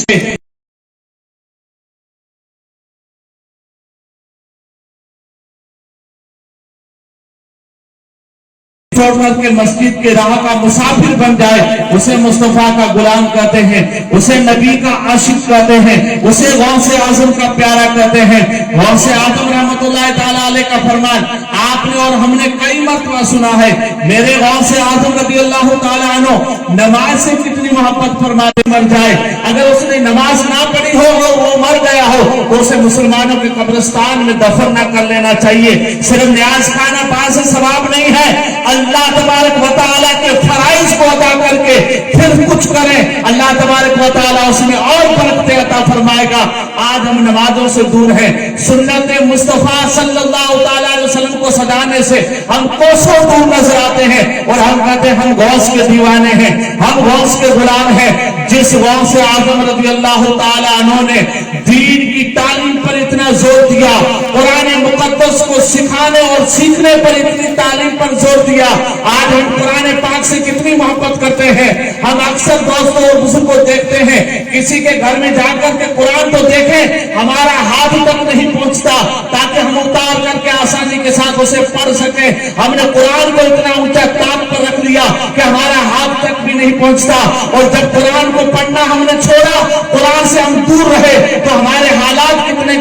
چھوڑ کر کے مسجد کے راہ کا مسافر بن جائے اسے مصطفیٰ کا غلام کہتے ہیں، اسے نبی کا عاشق کہتے ہیں، اسے غوث اعظم کا پیارا کہتے ہیں۔ غوث اعظم رحمت اللہ تعالیٰ علیہ کا فرمان آپ نے اور ہم نے کئی مرتبہ سنا ہے، میرے غوث اعظم رضی اللہ تعالیٰ عنہ نماز سے کتنی محبت فرماتے مر جائے، اگر اس نے نماز نہ پڑھی ہو اور وہ مر گیا ہو تو اسے مسلمانوں کے قبرستان میں دفن نہ کر لینا چاہیے۔ صرف نیاز کھانا پاس سے ثواب نہیں ہے، اللہ تبارک و تعالیٰ کے فرائض کو ادا کر کے پھر کچھ کریں، اللہ تبارک و تعالیٰ اس میں اور برکت عطا فرمائے گا۔ آج ہم نمازوں سے دور ہیں، سنت مصطفیٰ صلی اللہ تعالیٰ علیہ وسلم کو سجانے سے ہم کوسوں دور نظر آتے ہیں، اور ہم کہتے ہیں ہم غوث کے دیوانے ہیں، ہم غوث کے غلام ہیں۔ جس غوث اعظم رضی اللہ تعالیٰ عنہ نے دین کی تعلیم پر اتنا زور دیا، قرآن مقدس کو سکھانے اور سیکھنے پر اتنی تعلیم پر زور دیا، آج ہم قرآن پاک سے کتنی محبت کرتے ہیں۔ ہم اکثر دوستوں اور بزرگوں کو دیکھتے ہیں، کسی کے گھر میں جا کر کے قرآن تو دیکھیں، ہمارا ہاتھ تک نہیں پہنچتا تاکہ ہم اتار کر کے آسانی کے ساتھ اسے پڑھ سکیں۔ ہم نے قرآن کو اتنا اونچا طاق پر رکھ لیا کہ ہمارا ہاتھ تک بھی نہیں پہنچتا، اور جب قرآن کو پڑھنا ہم نے چھوڑا، قرآن سے ہم دور رہے، تو ہمارے حالات کتنے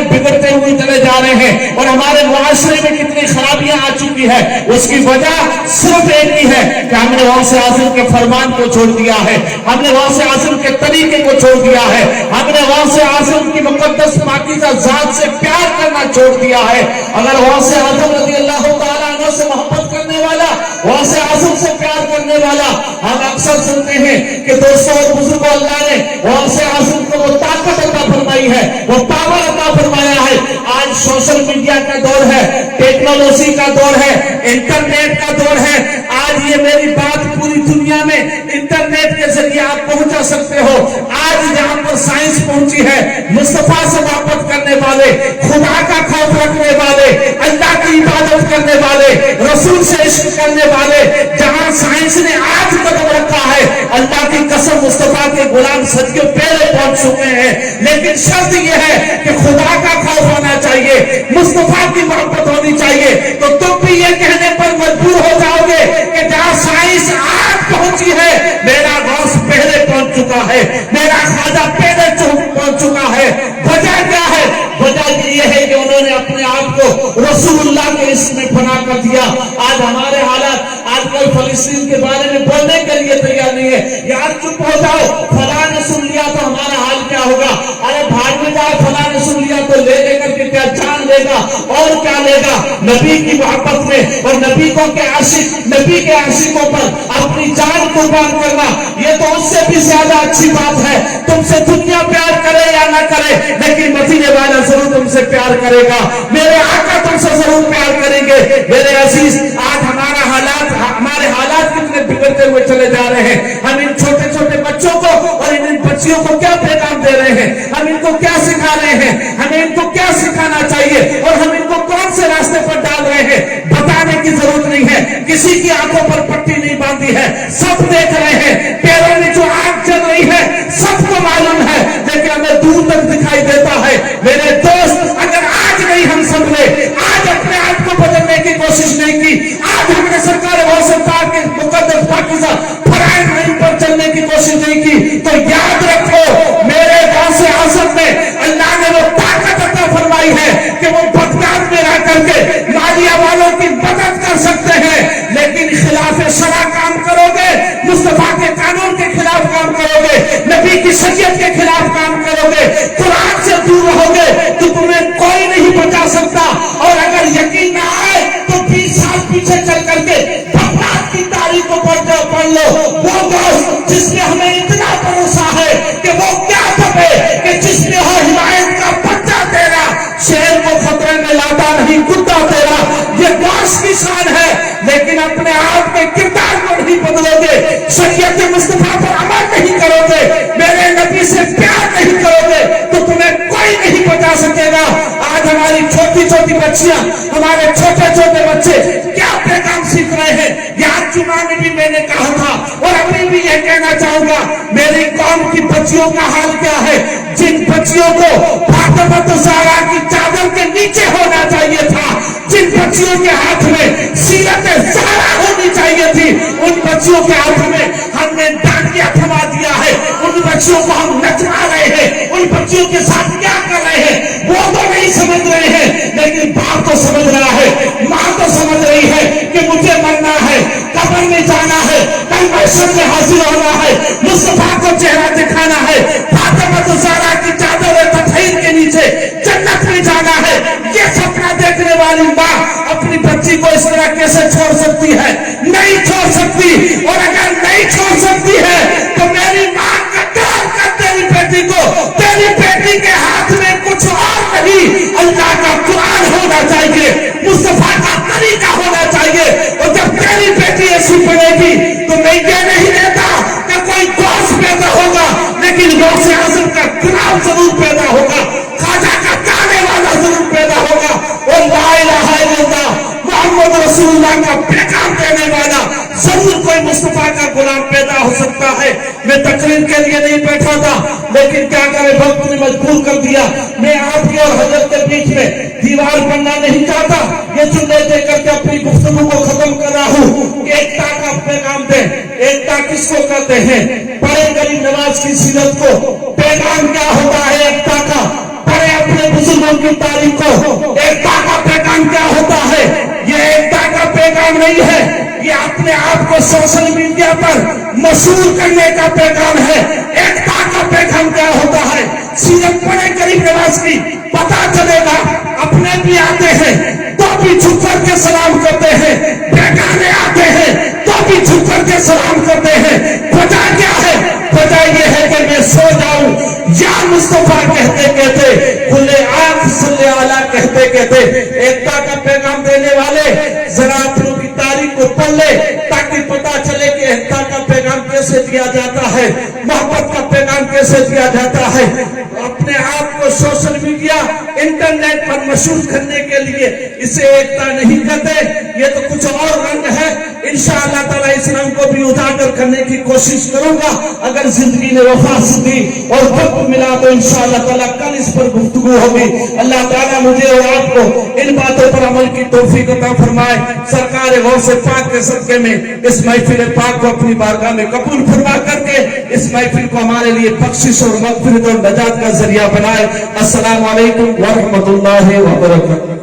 بگڑتے ہوئے چلے جا رہے ہیں، اور ہمارے معاشرے میں کتنی خرابیاں آ چکی ہے۔ اس کی وجہ صرف ایک ہی ہے کہ ہم نے غوث اعظم کے فرمان کو چھوڑ دیا ہے، ہم نے غوث اعظم کے طریقے کو چھوڑ دیا ہے، ہم نے غوث اعظم کی مقدس پاکیزہ ذات سے پیار کرنا چھوڑ دیا ہے۔ اگر غوث اعظم رضی اللہ تعالیٰ عنہ سے محبت کرنے والا، غوث اعظم سے پیار کرنے والا، ہم اکثر سنتے ہیں کہ دوستوں اور بزرگوں، اللہ نے غوث اعظم کو وہ طاقت عطا فرمائی ہے، وہ پاور عطا فرمایا ہے۔ آج سوشل میڈیا کا دور ہے، ٹیکنالوجی کا دور ہے، انٹرنیٹ کا دور ہے۔ آج یہ میری بات پوری دنیا میں انٹرنیٹ کے ذریعے آپ پہنچا سکتے ہو۔ آج جہاں پر سائنس پہنچی ہے، مصطفیٰ سے محبت کرنے والے، خدا کا خوف رکھنے والے، اللہ کی عبادت کرنے والے، رسول سے عشق کرنے والے، جہاں سائنس نے آج قدم رکھا ہے، اللہ کی قسم مصطفیٰ کے غلام صدقے پہلے پہنچ چکے ہیں۔ لیکن شرط یہ ہے کہ خدا کا خوف ہونا چاہیے، مصطفیٰ کی محبت ہونی چاہیے۔ تو تم بھی یہ کہنے پر مجبور ہو جاؤ گے کہ جہاں سائنس آج پہنچی ہے، میرا غوث پہلے پہنچ چکا ہے، میرا خواجہ پہلے پہنچ چکا ہے۔ وجہ کیا ہے؟ وجہ یہ ہے کہ انہوں نے اپنے آپ کو رسول اللہ کے اسم میں فنا کر دیا۔ آج ہمارے حالات، آج کل فلسطین کے بارے میں بولنے کے لیے تیار نہیں ہے۔ یار چپ ہو جاؤ، فلاں نے سن لیا تو ہمارا حال کیا ہوگا؟ ارے بھاگ میں جاؤ، فلاں نے سن لیا تو لے کر کے کیا جان لے گا اور کیا لے گا؟ نبی کی محبت میں اور نبی کو کے عاشق، نبی کے عاشقوں پر اپنی جان قربان کرنا، یہ تو اس سے بھی زیادہ اچھی بات ہے۔ تم سے دنیا پیار کرے یا نہ کرے، لیکن مدینے والا ضرور تم سے پیار کرے گا، میرے آقا تم سے ضرور پیار کریں گے۔ میرے عزیز، آج ہمارے حالات کتنے بگڑتے ہوئے چلے جا رہے ہیں۔ ہم ان چھوٹے چھوٹے بچوں کو اور ان بچیوں کو کیا پیغام دے رہے ہیں؟ ہم ان کو کیا سکھا رہے ہیں؟ ہمیں ان کو کیا سکھانا چاہیے اور ہم ان کو کون سے راستے پر ڈال رہے ہیں؟ بتانے کی ضرورت نہیں ہے، کسی کی آنکھوں پر پٹی نہیں باندھی ہے، سب دیکھ رہے ہیں۔ پیروں میں جو آگ جل رہی ہے سب کو معلوم ہے، لیکن ہمیں دور تک دکھائی دیتا ہے۔ میرے دوست، اگر آج نہیں ہم سمجھے، آج اپنے آپ کو بدلنے کی کوشش نہیں کی، آج ہم نے سرکار غوث پاک کے مقدس پاکیزہ فرائض پر چلنے کی کوشش نہیں کی، تو یاد رکھو میرے غوث اعظم میں اللہ نے وہ طاقت عطا فرمائی ہے کہ وہ بغداد میں رہ کر کے مالیہ والوں کی مدد کر سکتے ہیں۔ لیکن خلاف شرع کام کرو گے، مصطفیٰ کے قانون کے خلاف کام کرو گے، نبی کی شریعت کے خلاف کام کرو گے، قرآن سے دور رہو گے تو تمہیں کوئی نہیں بچا سکتا۔ اور اگر یقین نہ آئے تو 20 سال پیچھے چل کر کے بغداد کی تاریخ کو پڑھ لو، وہ دوست جس میں ہمیں اتنا بھروسہ ہے کہ وہ کیا دبے کہ جس میں ہو حمایت کا بچہ تیرا، شہر کو خطرے میں لاتا نہیں کتا تیرا، یہ گوشت کی شان ہے۔ لیکن اپنے آپ کے کردار کو نہیں بدلو گے، شریعت مصطفیٰ پر عمل نہیں کرو گے، میرے نبی سے یہ کہنا چاہوں گا میری قوم کی بچیوں کا حال کیا ہے، جن بچیوں کو فاطمہ زہرا کی چادر کے نیچے ہونا چاہیے تھا، جن بچیوں کے ہاتھ میں سیرت زہرا ہونی چاہیے تھی، ان بچیوں کے ہاتھ میں ہم نے ڈانڈیا تھما دیا ہے، ان بچیوں کو ہم نچا رہے ہیں، ان بچیوں کے ساتھ کیا کر رہے ہیں وہ تو نہیں سمجھ رہے ہیں، لیکن باپ تو سمجھ رہا ہے، ماں تو سمجھ رہی ہے کہ مجھے مرنا ہے، قبر میں جانا ہے، کل محشر میں حاضر ہونا ہے، مصطفیٰ کو چہرہ دکھانا ہے، فاطمہ زہرا کی چادر تطہیر کے نیچے جنت میں جانا ہے۔ یہ سپنا دیکھنے والی ماں اپنی بچی کو اس طرح کیسے چھوڑ سکتی ہے؟ نہیں چھوڑ سکتی، اور اگر نہیں چھوڑ سکتی ہے تو میری ماں قتل کر تیری بیٹی کو، تیری بیٹی کے ہاتھ میں کچھ اور نہیں، اللہ کا قرآن ہونا چاہیے، مصطفیٰ کا طریقہ ہونا چاہیے، اور جب تیری بیٹی ایسی پڑے گی تو میں یہ نہیں دیتا کہ کوئی دوست پیدا ہوگا، لیکن غوث اعظم کا غلام ضرور پیدا ہوگا، خواجہ کا گانے والا ضرور پیدا ہوگا، اور لا الہ الا اللہ محمد رسول اللہ کا پیغام دینے والا ضرور کوئی مصطفیٰ کا غلام پیدا ہو سکتا ہے۔ میں تقریر کے لیے نہیں بیٹھا تھا، لیکن کیا کرے وقت نے مجبور کر دیا، میں آپ کے اور حضرت کے بیچ میں دیوار بننا نہیں چاہتا، یہ جملے دے کر کے اپنی گفتگو کو ختم کر رہا ہوں۔ ایکتا کا پیغام دیں، ایکتا کس کو کہتے ہیں؟ پڑھے غریب نواز کی سیرت کو، پیغام کیا ہوتا ہے ایکتا کا؟ پڑھے اپنے بزرگوں کی تاریخ کو، ایکتا کا پیغام کیا ہوتا ہے؟ یہ ایکتا کا پیغام نہیں ہے، یہ اپنے آپ کو سوشل میڈیا پر مشہور کرنے کا پیغام ہے۔ ایکتا کا پیغام کیا ہوتا ہے؟ سیرت پڑھے غریب نواز کی، پتا چلے گا اپنے بھی آتے ہیں تو بھی جھک کر کے سلام کرتے ہیں، بیگانے آتے ہیں تو بھی جھک کر کے سلام کرتے ہیں۔ وجہ کیا ہے؟ وجہ یہ ہے کہ میں سو جاؤں یا مصطفیٰ کہتے کہتے، کھلے آنکھ صلی اللہ کہتے کہتے۔ ایکتا کا پیغام دینے والے ذرا اپنوں کی تاریخ کو پڑھ لے تاکہ پتا چلے کہ ایکتا کا پیغام کیسے دیا جاتا ہے، محبت کا پیغام کیسے دیا جاتا ہے۔ اپنے آپ کو سوشل میڈیا انٹرنیٹ پر مشہور کرنے کے لیے اسے ایکتا نہیں کہتے، یہ تو کچھ اور رنگ ہے۔ انشاءاللہ تعالیٰ اس رنگ کو بھی اجاگر کرنے کی کوشش کروں گا، اگر زندگی نے وفات دی اور وقت ملا تو انشاءاللہ تعالیٰ کل اس پر گفتگو ہوگی۔ اللہ تعالیٰ مجھے اور آپ کو ان باتوں پر عمل کی توفیق عطا فرمائے۔ سرکار غوث پاک کے صدقے میں اس محفل پاک کو اپنی بارگاہ میں قبول فرما کر کے اس محفل کو ہمارے لیے بخشش اور مغفرت اور نجات کا ذریعہ بنائے۔ السلام علیکم ورحمۃ اللہ وبرکاتہ۔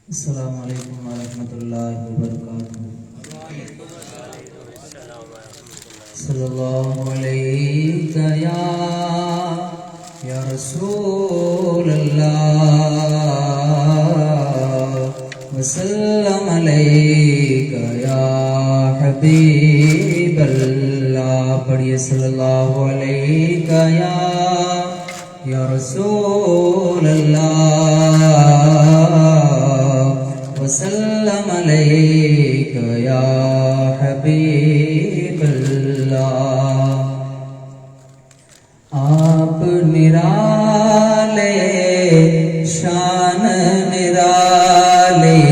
السلام علیکم ورحمۃ اللہ وبرکاتہ۔ صلی اللہ علیہ یا رسول اللہ وسلم علیہ یا حبیب اللہ۔ پڑھیے صلی اللہ علیہ یا رسول اللہ وسلم علیک یا حبیب اللہ۔ آپ نرالے شان نرالی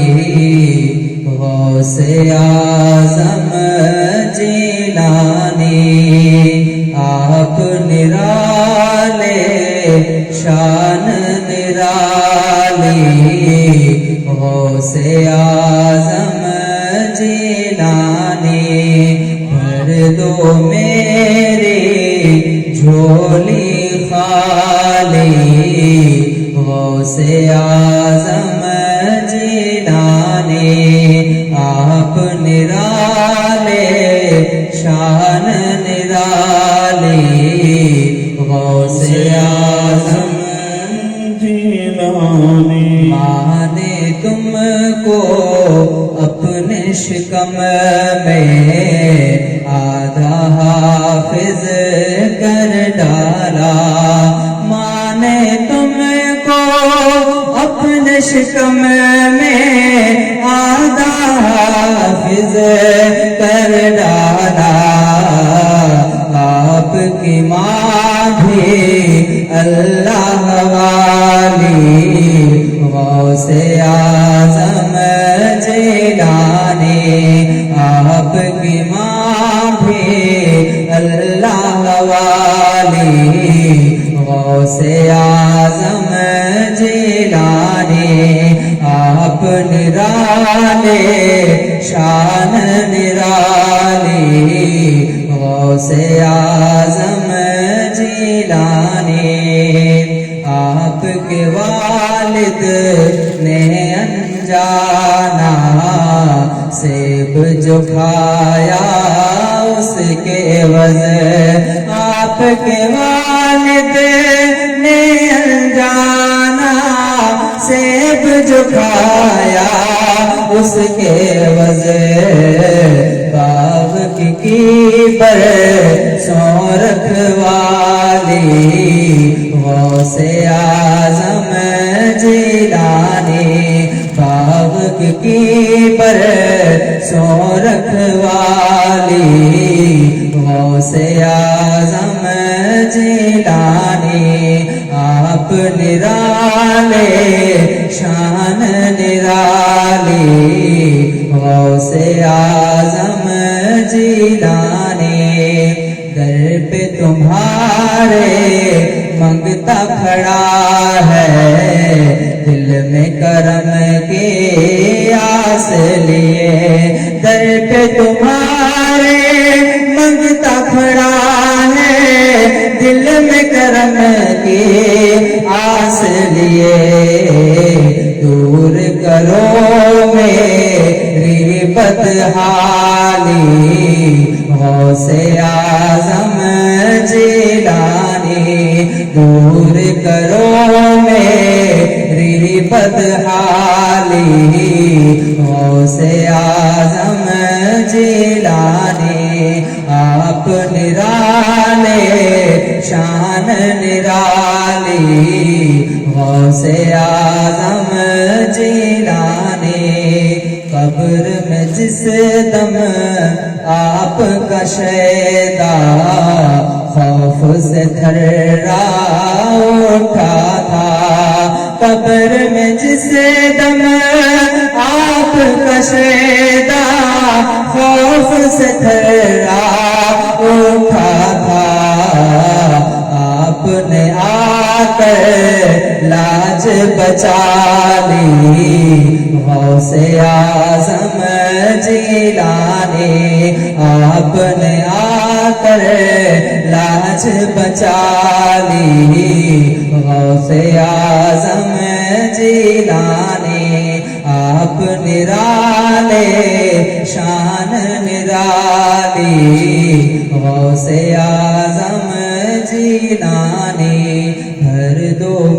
غوث اعظم جیلانی، آپ نرالے شان نرالی غوث اعظم جیلانی، بھر دو میری جھولی خالی غوث اعظم جیلانی، آپ نرالے شان نرالی غوث اعظم جیلانی، مانے تم کو اپنے شکم میں آدھا حافظ کر ڈالا، مانے تم کو اپنے شکم میں آدھا حافظ کر ڈالا آپ کی ماں بھی اللہ والی غوث اعظم جیلانی آپ کی ماں بھی اللہ والی غوث اعظم جیلانی آپ نرالے شان نرالی غوث اعظم جیلانی آپ کے والد نے انجانا سیب جو کھایا اس کے وزن آپ کے والد نے انجانا سیب جو کھایا اس کے وزن باغ کی پر سو رکھوالی غوث اعظم جیلانی باغ کی پر سو رکھوالی غوث اعظم جیلانی آپ نرالے شان نرالی غوث اعظم جیلانی در پہ تمہارے منگتا کھڑا ہے دل میں کرم کی آس لیے در پہ تمہارے منگتا کھڑا ہے دل میں کرم کی آس لیے دور کرو میری بدحالی غوث اعظم جیلانی دور کرو میری بدحالی غوث اعظم جیلانی آپ نرالے شان نرالی غوث اعظم جیلانی قبر میں جس دم آپ کا شیدا خوف سے تھرا اٹھا تھا قبر میں جس دم آپ کا شیدا خوف سے تھرا اٹھا تھا آپ نے آ کر لاج بچا لی غوث اعظم جیلانی آپ نے آ کر لاج بچا لی غوث اعظم جیلانی آپ نرالے شان نرالی غوث اعظم جیلانی بھر دو